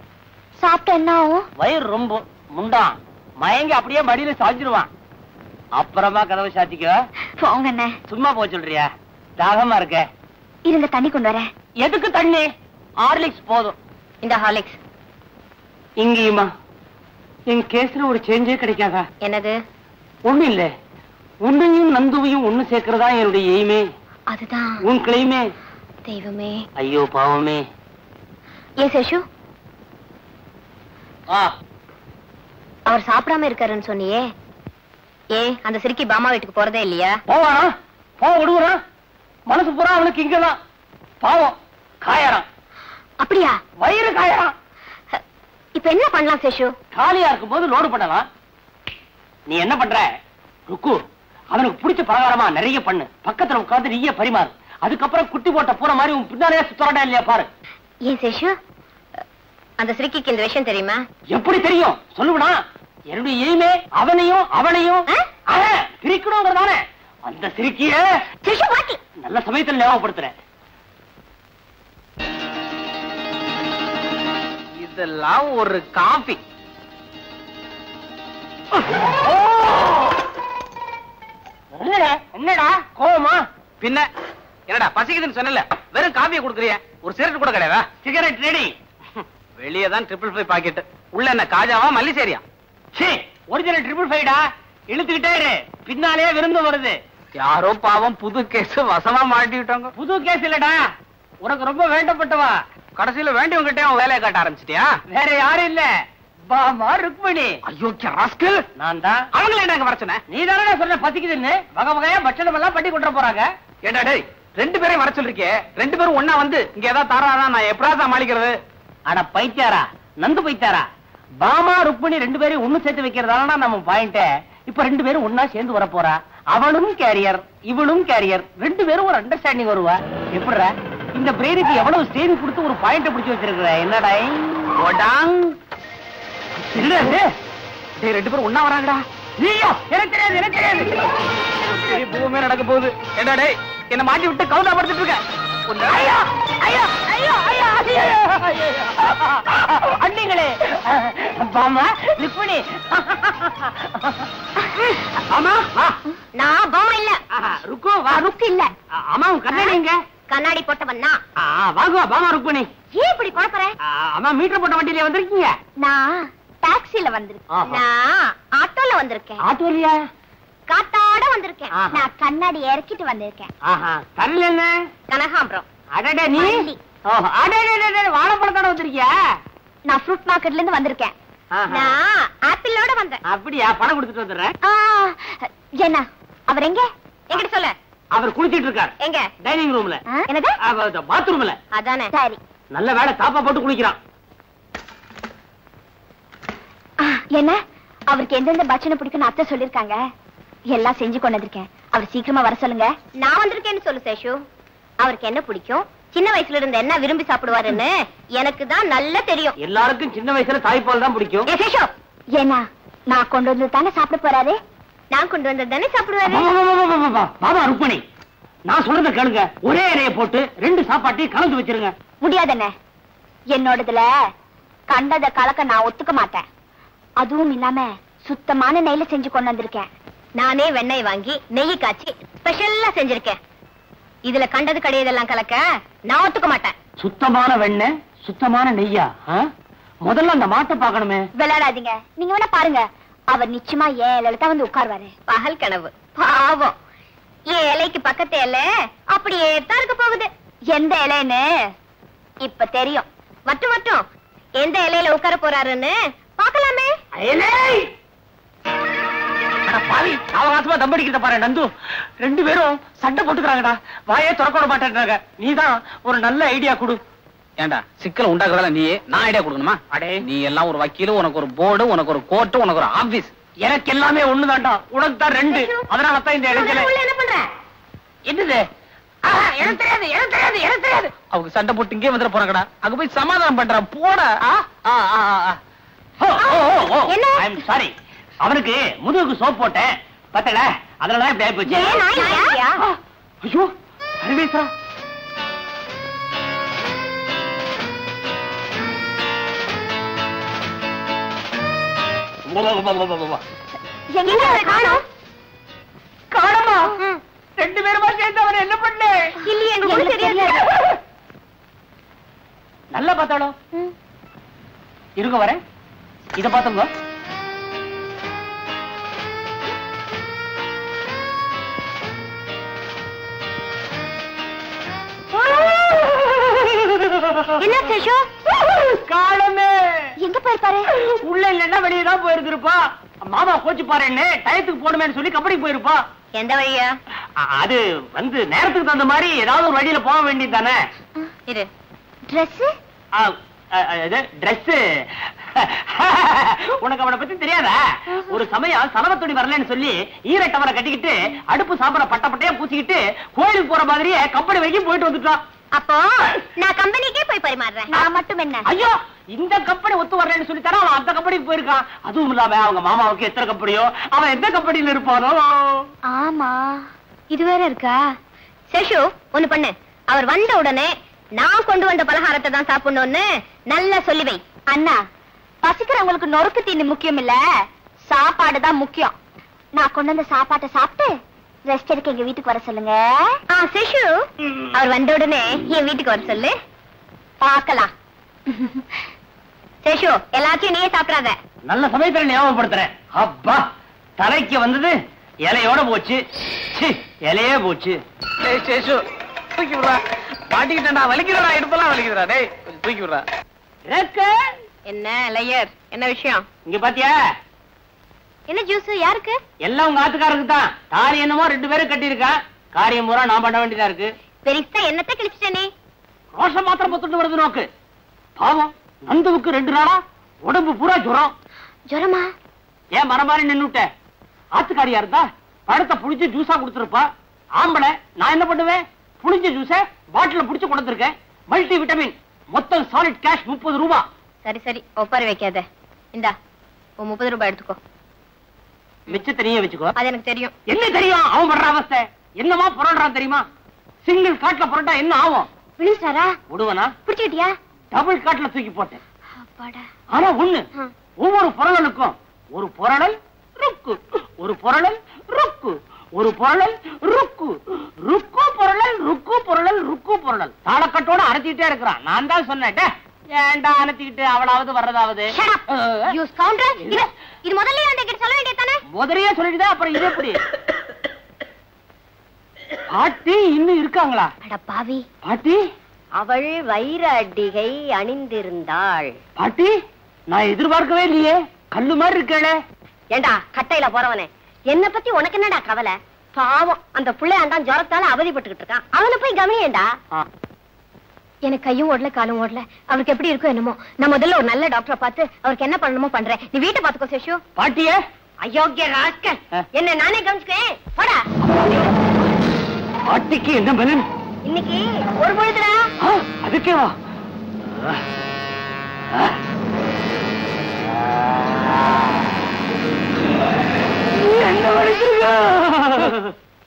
சாப்பிட்ட என்ன ஆகும்? வயிறு ரொம்ப முண்டான் மயங்கி அப்படியே மடியில சாஞ்சிருவான். அப்புறமா கதவை சாத்திக்க. போங்க என்ன, சும்மா போ சொல்றியா? தாகமா இருக்க. இருங்க தண்ணி கொண்டு வரேன். எதுக்கு தண்ணி? ஹார்லிக்ஸ் போதும். இந்த ஹார்லிக்ஸ். இங்கேயுமா என் கேஸ்ல ஒரு சேஞ்சே கிடைக்காதா? என்னது? ஒண்ணு இல்ல, உன்னையும் நந்துவையும் ஒண்ணு சேர்க்கிறதா என்னுடைய எய்மே. அதுதான் உன் கிளைமே. தெய்வமே. ஐயோ பாவமே. ஏ சேஷு, ஆ அவர் சாப்பிடாம இருக்காருன்னு சொன்னியே, அந்த சிரிக்கி பாமா வீட்டுக்கு போறதே இல்லையா? போவானா? போக விடுவானா? மனசு பூரா அவனுக்கு இங்கதான். பாவம் காயறான். அப்படியா? வயிறு காயறான். இப்ப என்ன பண்ணலாம் சேஷு? காலியா இருக்கும் போது லோடு பண்ணலாம். நீ என்ன பண்ற? ருக்கு, அவனுக்கு பிடிச்ச பலகாரமா நிறைய பண்ணு, பக்கத்துல உட்கார்ந்து நீயே பரிமாறு. அதுக்கப்புறம் குட்டி போட்ட பூரா மாதிரி உன் பின்னாலே சுத்தரடா இல்லையா பாரு. ஏன் சேஷு, அந்த சிரிக்கிக்கு இந்த விஷயம் தெரியுமா? எப்படி தெரியும் சொல்லுவனா? என்னுடைய எய்மே அவனையும் பிரிக்கணுங்கிறதானே. அந்த சிரிக்கிய நல்ல சமயத்தில் ஞாபகப்படுத்துறேன். இதெல்லாம் ஒரு காபி. என்னடா கோவமா? பின்ன என்னடா பசிக்குதுன்னு சொன்னல, வெறும் காபியை கொடுக்குறிய, ஒரு சிகரெட் கூட கிடையாதா? Cigarette ready. வெளியே தான் 555 பாக்கெட், உள்ள என்ன காஜாவா மல்லிசேரியா? ஒரிஜினல் 555டா. இழுத்துக்கிட்டே இரு, பின்னாலே விருந்து வருது. யாரோ பாவம் புது கேஸ் வசமா மாட்டிட்டாங்க. புது கேஸ் இல்லடா, உனக்கு ரொம்ப வேண்டப்பட்டவா. கடைசியில வேண்டியவங்கிட்டே அவன் வேலையை காட்ட ஆரம்பிச்சிட்டியா? வேற யாரும் இல்ல, பாமா ருக்மணி. ஐயோ ராஸ்கல், நான் தான். அவங்கள என்ன வர சொன்ன? நீ தானே சொன்ன பசிக்குதுன்னு. வகை வகையா பட்சணம் எல்லாம் பண்ணி கொண்டு போறாங்க. ஏண்டா டேய், 2 பேரையும் வர சொல்லிருக்கே, 2 பேரும் ஒன்னா வந்து இங்க ஏதாவது தாராதான் நான் எப்படா சமாளிக்கிறது? அட பைத்தியாரா, நந்து பைத்தியாரா. பாமா ருக்மணி 2 பேரையும் ஒண்ணு சேர்த்து வைக்கிறதால நம்ம பாயிண்ட். இப்ப 2 பேரும் ஒன்னா சேர்ந்து வர போறா. அவனும் கேரியர், இவனும் கேரியர். 2 பேரும் ஒரு அண்டர்ஸ்டாண்டிங் வருவா. எப்படிற இந்த பிரெயினுக்கு எவ்வளவு ஸ்டேரி கொடுத்து ஒரு பாயிண்ட் பிடிச்சு வச்சிருக்கிற? என்னடா இல்ல 2 பேரும் ஒன்னா வராங்கடா. எனக்கு தெரியாது, எனக்கு தெரியாது. பூமே நடக்க போகுது. ஏண்டா டேய், என்ன மாட்டி விட்டு கவுண்டா படுத்துட்டு இருக்க. அண்ணிங்களே, பாமா ருக்மணி. ஆமா நான் பாமா இல்ல. ருக்கு வா. ருக்கு இல்ல. அம்மா உன் கண்ணாடி எங்க? கண்ணாடி போட்டவன் தான். வாங்குவா பாமா ருக்மணி. ஏன் இப்படி குழப்பற? அம்மா மீட்டர் போட்ட வண்டியில வந்திருக்கீங்க? நான் டாக்ஸில வந்திருக்கேன். நான் ஆட்டோல வந்திருக்கேன். ஆட்டோலியா? காத்தாட வந்திருக்கேன். நான் கண்ணாடி இறக்கிட்டு வந்திருக்கேன். கரல் என்ன? கனகாம்பரம். அடடே நீ வாழைப்பழத்தோட வந்திருக்கியா? நான் ஃப்ரூட் மார்க்கெட்ல இருந்து வந்திருக்கேன். நான் ஆப்பிளோட வந்தேன். அப்படியா? பணம் கொடுத்துட்டு வந்துடுறேன். என்ன அவர் எங்க? என்கிட்ட சொல்ல. அவர் குளிச்சிட்டு இருக்கார். எங்க? டைனிங் ரூம்ல. என்னது? பாத்ரூம்ல. அதானே. சரி. நல்ல வேளை தாப்பா போட்டு குளிக்கிறான். என்ன அவருக்கு எந்தெந்த பட்சணம் பிடிக்கும்னு அத்தை சொல்லிருக்காங்க. எல்லாம் செஞ்சு கொண்டு வந்திருக்கேன். அவர் சீக்கிரமா வர சொல்லுங்க. நான் வந்திருக்கேன்னு சொல்லு சேஷு. அவருக்கு என்ன பிடிக்கும், சின்ன வயசுல இருந்து என்ன விரும்பி சாப்பிடுவாருன்னு எனக்கு தான் நல்லா தெரியும். எல்லாருக்கும் சின்ன வயசுல தாய்ப்பால் தான் பிடிக்கும். சேஷு, ஏன்னா நான் கொண்டு வந்து தானே சாப்பிட போறாரு. நான் கொண்டு வந்தது தானே சாப்பிடுவாரு. பாபா ருக்மணி, நான் சொல்றத கேளுங்க. ஒரே இலையை போட்டு 2 சாப்பாட்டையும் கலந்து வச்சிருங்க. முடியாதுண்ணே, என்னோடதுல கண்டத கலக்க நான் ஒத்துக்க மாட்டேன். அதுவும் இல்லாம சுத்தமான நெய்ல செஞ்சு கொண்டு வந்திருக்கேன். நானே வெண்ணெய் வாங்கி நெய் காய்ச்சி ஸ்பெஷலா செஞ்சிருக்கேன். இதுல கண்டது கிடையதெல்லாம் கலக்க நான் ஒத்துக்க மாட்டேன். சுத்தமான வெண்ணெய், சுத்தமான நெய்யா? முதல்ல அந்த மாட்டை பாக்கணுமே. விளையாடாதீங்க, நீங்க வேணா பாருங்க. அவர் நிச்சயமா ஏன் இலையில தான் வந்து உட்காருவாரு. பகல் கனவு. பாவம், என் இலைக்கு பக்கத்து இலை அப்படியே தான் இருக்க போகுது. எந்த இலைன்னு இப்ப தெரியும். மட்டும் மட்டும் எந்த இலையில உட்கார போறாருன்னு பாக்கலாமே. பாவி அவகாசமா தம்படிக்கிறத பாரு நந்து. 2 பேரும் சண்டை போட்டுக்கிறாங்கடா. வாயே திறக்க மாட்டேன்றாங்க. நீதான் ஒரு நல்ல ஐடியா கொடு. ஏண்டா சிக்கல் உண்டாக்குறதா நீயே, நான் ஐடியா கொடுக்கணுமா? அடே நீ எல்லாம் ஒரு வக்கீல், உனக்கு ஒரு போர்டு, உனக்கு ஒரு கோர்ட்டு, உனக்கு ஒரு ஆபீஸ். எனக்கு எல்லாமே ஒண்ணுதான்டா, உனக்கு தான் 2. அதனாலதான் இந்த இடத்துல என்ன பண்ற? என்னது? எனக்கு தெரியாது, எனக்கு தெரியாது, எனக்கு தெரியாது. அவங்க சண்டை போட்டு இங்கே வந்துட போறாங்கடா. அங்க போய் சமாதானம் பண்ற போட. சாரி, அவனுக்கு முதுகுக்கு சோப் போட்டேன் பத்தல, அதனாலதான் இப்படி ஆயிப்போச்சு. ஐயோ அறிவேசா, காணமா 2 பேருமா சேர்ந்து அவன் என்ன பண்ண? இல்லையே, எங்களுக்கு தெரியாது. நல்லா பார்த்தாலும் இருங்க, வரேன். இத பாத்துங்க. என்ன சேஷு? காலமே எங்க போயிருப்பாரு? உள்ள இல்லன்னா வெளியே தான் போயிருந்திருப்பா. மாமா கோச்சு பாருன்னு டயத்துக்கு போடுமேன்னு சொல்லி கபடிக்கு போயிருப்பா. எந்த வழியா? அது வந்து நேரத்துக்கு தகுந்த மாதிரி ஏதாவது ஒரு வழியில போக வேண்டியது தானே. இரு, ட்ரெஸ் ட்ரெஸ் உனக்கு அவனை பத்தி தெரியாதா? ஒரு சமயம் சலவத்துணி வரலன்னு சொல்லி ஈரட்டவரை கட்டிக்கிட்டு அடுப்பு சாப்பிட பட்ட பட்டையா பூச்சிக்கிட்டு கோயிலுக்கு போற மாதிரியே கம்பெனி வரைக்கும் போயிட்டு வந்துட்டான். அப்போ நான் கம்பெனிக்கே போய் பரிமாறுறேன். நான் மட்டும் என்ன? ஐயோ, இந்த கம்பெனி ஒத்து வரலன்னு சொல்லி தர அவன் அந்த கம்பெனிக்கு போயிருக்கான். அதுவும் இல்லாம அவங்க மாமாவுக்கு எத்தனை கம்பெனியோ, அவன் எந்த கம்பெனியில இருப்பானோ. ஆமா, இது வேற இருக்கா? சேஷு ஒண்ணு பண்ணு, அவர் வந்த உடனே நான் கொண்டு வந்த பலகாரத்தை தான் சாப்பிடணும்னு நல்லா சொல்லி வை. அண்ணா, பசிக்கிறவங்களுக்கு நொறுக்கு தீனி முக்கியம் இல்ல, சாப்பாடு தான் முக்கியம். நான் கொண்டு வந்த சாப்பாட்டை சாப்பிட்டு ரெஸ்ட் எடுக்க எங்க வீட்டுக்கு வர சொல்லுங்க. சேஷு, அவர் வந்த உடனே என் வீட்டுக்கு வர சொல்லு, பார்க்கலாம். சேஷு, எல்லாத்தையும் நீயே சாப்பிடாத. நல்ல சமயத்துல ஞாபகப்படுத்துறேன். அப்பா, தலைக்கு வந்தது இலையோட போச்சு. இலையே போச்சு. சேஷு தூக்கி விடுறா, மாட்டிக்கிட்டா வலிக்குறா, இடுப்பெல்லாம் வலிக்குறா. டேய் தூக்கி விடுறா. என்ன லையர், என்ன விஷயம்? இங்க பாத்தியா? என்ன ஜூஸ்? யாருக்கு? எல்லாம் உங்க ஆத்துக்காரருக்கு தான். தாலி என்னமோ 2 பேரும் கட்டி இருக்கா. காரியம் பூரா நான் பண்ண வேண்டியதா இருக்கு. பெரிசா என்னத்தை கிழிச்சிட்டே? ரோஷம் மாத்திரம் பொத்துட்டு வருது நோக்கு. பாவம் நந்துவுக்கு 2 நாளா உடம்பு பூரா ஜுரம். ஜுரமா? ஏன் மரமாரி நின்னுட்ட? ஆத்துக்காரியா இருந்தா பழத்தை புடிச்சு ஜூஸா கொடுத்துருப்பா. ஆம்பளை நான் என்ன பண்ணுவேன்? புளிஞ்ச ஜூஸ பாட்டில புடிச்சு கொடுத்துருக்கேன். மல்டி விட்டமின், மொத்தம் சாலிட் கேஷ் 30 ரூபாய். சரி சரி, ஒப்பாரி வைக்காத. இந்தா 30 ரூபாய் எடுத்துக்கோ. மிச்சத்தை நீயே வச்சுக்கோ. அது எனக்கு தெரியும். என்ன தெரியும்? அவன் பண்ற அவஸ்தை என்னமா புரள்றான் தெரியுமா? சிங்கிள் காட்ல புரட்டா என்ன ஆகும்? விழுந்தாரா? விடுவனா? பிடிச்சிட்டியா? டபுள் காட்ல தூக்கி போட்டேன். அப்பாடா. ஆனா ஒண்ணு, ஒவ்வொரு புரளலுக்கும் ஒரு புரளல் ருக்கு, ஒரு புரளல் ருக்கு, ஒரு புரளல் ருக்கு, ருக்கு புரளல் ருக்கு புரளல் ருக்கு புரளல் தாளக்கட்டோட அரைச்சிக்கிட்டே இருக்கிறான். நான் தான் சொன்னேன், ஏண்டா அனுத்திக்கிட்டு அவளாவது வர்றதாவது. இது முதல்ல என்கிட்ட சொல்ல வேண்டியதானே? முதலையே சொல்லிட்டு அப்புறம் இது எப்படி? பாட்டி இன்னும் இருக்காங்களா? அட பாவி. பாட்டி, அவள் வைர அடிகை அணிந்திருந்தாள். பாட்டி, நான் எதிர்பார்க்கவே இல்லையே. கல்லு மாதிரி இருக்கே. ஏண்டா கட்டையில போறவனே, என்ன பத்தி உனக்கு என்னடா கவலை? பாவம் அந்த புள்ளையாண்டான் ஜுரத்தால அவதிப்பட்டுக்கிட்டு இருக்கான். அவனை போய் கவனியேண்டா. எனக்கு கையும் ஓடல காலும் ஓடல. அவருக்கு எப்படி இருக்கும் என்னமோ. நான் முதல்ல ஒரு நல்ல டாக்டரை பார்த்து அவருக்கு என்ன பண்ணணுமோ பண்றேன். நீ வீட்டை பாத்துக்கோ சேஷு. பாட்டியே, அயோக்கிய ராஸ்கல், என்ன நானே கவனிச்சுக்கேன். போடா. பாட்டிக்கு என்ன பலன் இன்னைக்கு? ஒரு பொழுதுடா. அதுக்கே வா.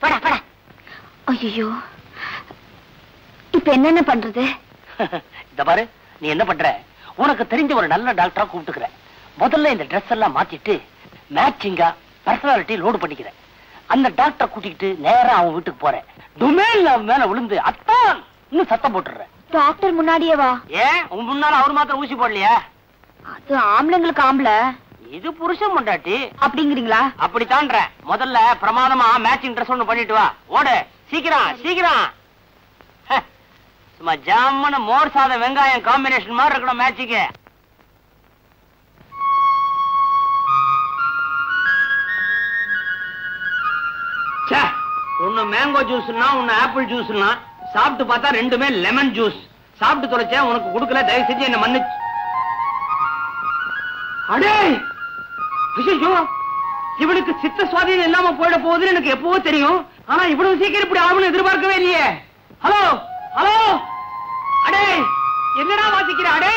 போடா போடா. ஐயோ, இப்ப என்னென்ன பண்றது? இந்த பாரு, நீ என்ன பண்ற? உனக்கு தெரிஞ்ச ஒரு நல்ல டாக்டரா கூப்பிட்டுக்கிற. முதல்ல இந்த ட்ரெஸ் எல்லாம் மாத்திட்டு மேட்சிங்கா பர்சனாலிட்டி லோடு பண்ணிக்கிற. அந்த டாக்டரை கூட்டிக்கிட்டு நேரா அவன் வீட்டுக்கு போறேன். டுமேல் மேல விழுந்து அத்தான் இன்னும் சத்தம் போட்டுற. டாக்டர் முன்னாடியே வா. ஏன் உன் முன்னால அவர் மாத்திரம் ஊசி போடலையா? அது ஆம்பளைங்களுக்கு ஆம்பளை, இது புருஷன் பொண்டாட்டி அப்படிங்கிறீங்களா? அப்படித்தான்ற. முதல்ல பிரமாதமா மேட்சிங் ட்ரெஸ் ஒண்ணு பண்ணிட்டு வா. ஓடு சீக்கிரம் சீக்கிரம். சும்மா ஜாமன மோர் சாதம் வெங்காயம் காம்பினேஷன் மாதிரி இருக்கணும் மேட்சிக்கு. ஒன்னு மேங்கோ ஜூஸ்னா ஒன்னு ஆப்பிள் ஜூஸ்னா சாப்பிட்டு பார்த்தா ரெண்டுமே லெமன் ஜூஸ். சாப்பிட்டு தொலைச்சேன், உனக்கு கொடுக்கல, தயவு செஞ்சு என்ன மன்னிச்சு. அடே ஐயோ, இவனுக்கு சித்த சுவாதீனம் இல்லாம போயிட போகுதுன்னு எனக்கு எப்பவோ தெரியும். ஆனா இவ்வளவு சீக்கிரம் இப்படி ஆகும்னு எதிர்பார்க்கவே இல்லையே. ஹலோ ஹலோ, அடே என்னடா வாசிக்கிற? அடே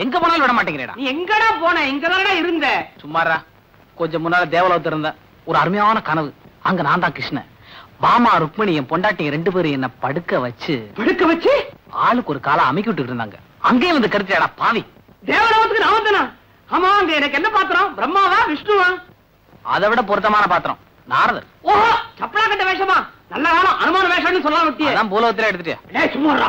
எங்க போனாலும் விட மாட்டேங்கிறேடா. நீ எங்கடா போன? இங்கதானடா இருந்த. சும்மாரா, கொஞ்சம் முன்னால தேவலோகத்துல இருந்த ஒரு அருமையான கனவு. அங்க நான் தான் கிருஷ்ணன், பாமா ருக்மணி என் பொண்டாட்டிங்க 2 பேரும் என்ன படுக்க வச்சு ஆளுக்கு ஒரு காலை அமைக்கி விட்டுட்டு இருந்தாங்க. அங்கேயும் வந்து கருத்தியாடா பாவி. தேவலோகத்துக்கு நான் வந்தனா? ஆமா, அங்க எனக்கு என்ன பாத்திரம்? பிரம்மாவா விஷ்ணுவா? அதை விட பொருத்தமான பாத்திரம் நாரதர். ஓஹோ, சப்பலா கட்ட வேஷமா? நல்ல காலம் அனுமான வேஷம்னு சொல்லலாம் விட்டியே. அதான் பூலோகத்துல எடுத்துட்டியா? டேய் சும்மாடா,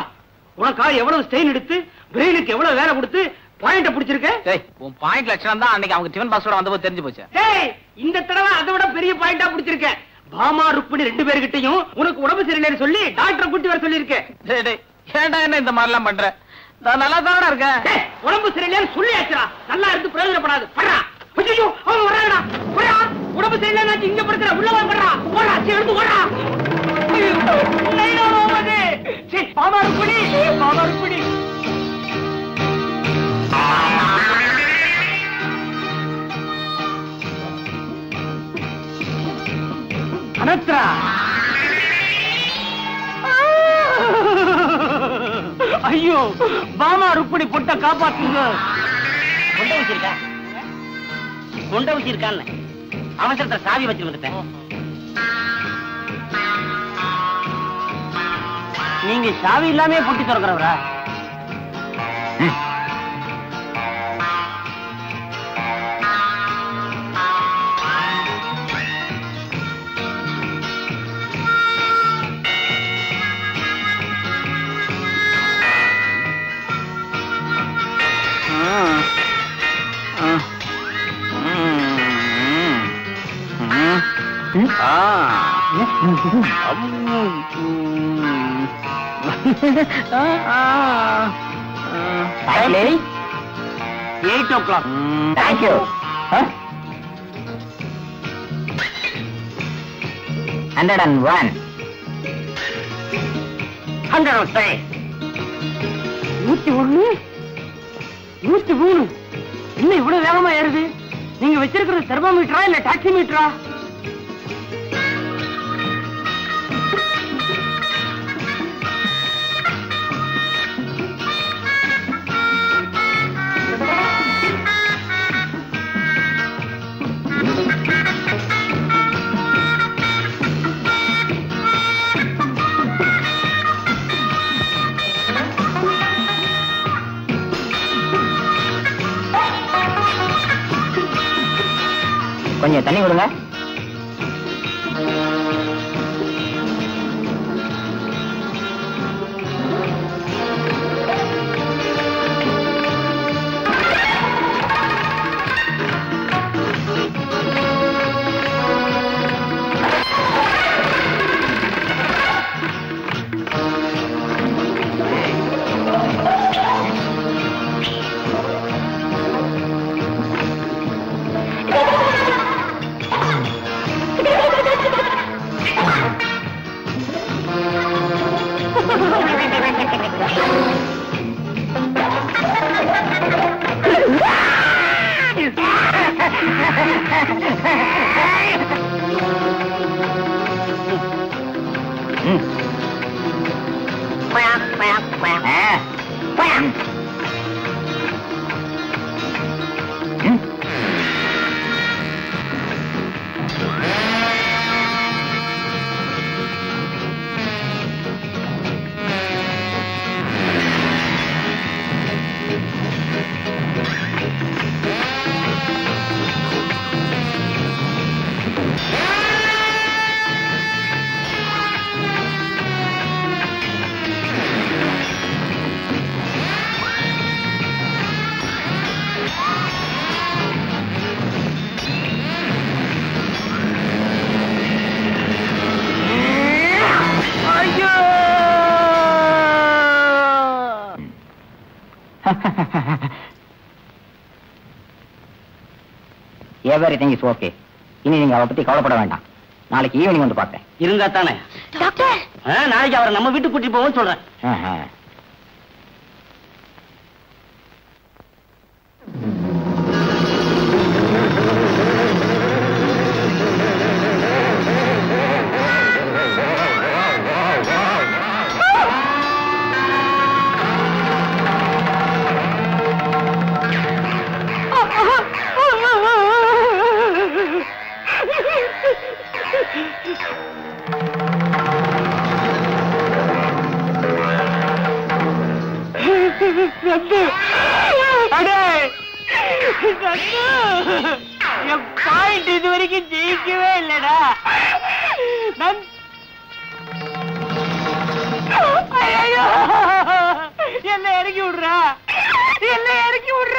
உனக்கா எவ்வளவு ஸ்டெயின் எடுத்து பிரெயினுக்கு எவ்வளவு வேலை கொடுத்து பாயிண்ட பிடிச்சிருக்க. டேய், உன் பாயிண்ட் லட்சணம் தான் அன்னைக்கு அவங்க டிஃபன் பாக்ஸோட வந்தபோது தெரிஞ்சு போச்சு. டேய், இந்த தடவை அதை விட பெரிய பாயிண்டா பிடிச்சிருக்க. பாமா ருக்மணி 2 பேர்கிட்டையும் உனக்கு உடம்பு சரியில்லைன்னு சொல்லி டாக்டரை கூட்டி வர சொல்லியிருக்கேன். டேய் டேய், ஏன்டா என்ன இந்த மாதிரி எல்லாம் பண்ற? நான் நல்லா தானடா இருக்கேன். டேய், உடம்பு சரியில்லைன்னு சொல்லியாச்சுடா, நல்லா இருந்து பிரயோஜனப்படாது. படுறா. ஐயோ, அவன் வர்றாடா. போடா, உடம்பு சரியில்லைன்னு இங்க படுக்கற, உள்ள வா. படுறா, ஓடா, சேர்ந்து ஓடா. நைனா ஓமதே. சீ, பாமா ருக்மணி, பாமா ருக்மணி. அனத்ரா, ஐயோ, பாமா ருக்மணி பொட்ட காப்பாத்துங்க. கொண்ட வச்சிருக்கா? கொண்ட வச்சிருக்கான்னு அவசரத்தை சாவி வச்சு வந்துட்டேன். நீங்க சாவி இல்லாமே பொட்டி திறக்கிறவரா? Actually, 8 o'clock. thank you. Huh? 101. 105. 101, 103. இன்னும் இவ்வளவு வேகமா ஏறுது. நீங்க வச்சிருக்கிறது தெர்மோமீட்டரா இல்ல டாக்ஸி மீட்டரா? கொஞ்சம் தண்ணி கொடுங்க. Everything is okay. இனி நீங்க அவ பத்தி கவலைப்பட வேண்டாம். நாளைக்கு ஈவினிங் வந்து பார்த்தேன். இருந்தா தானே டாக்டர். நாளைக்கு அவரை நம்ம வீட்டுக்கு கூட்டிட்டு போவோம் சொல்றேன். என் பாயிண்ட் இது வரைக்கும் ஜெயிக்கவே இல்லடா. என்ன இறக்கி விடுறா, என்ன இறக்கி விடுற.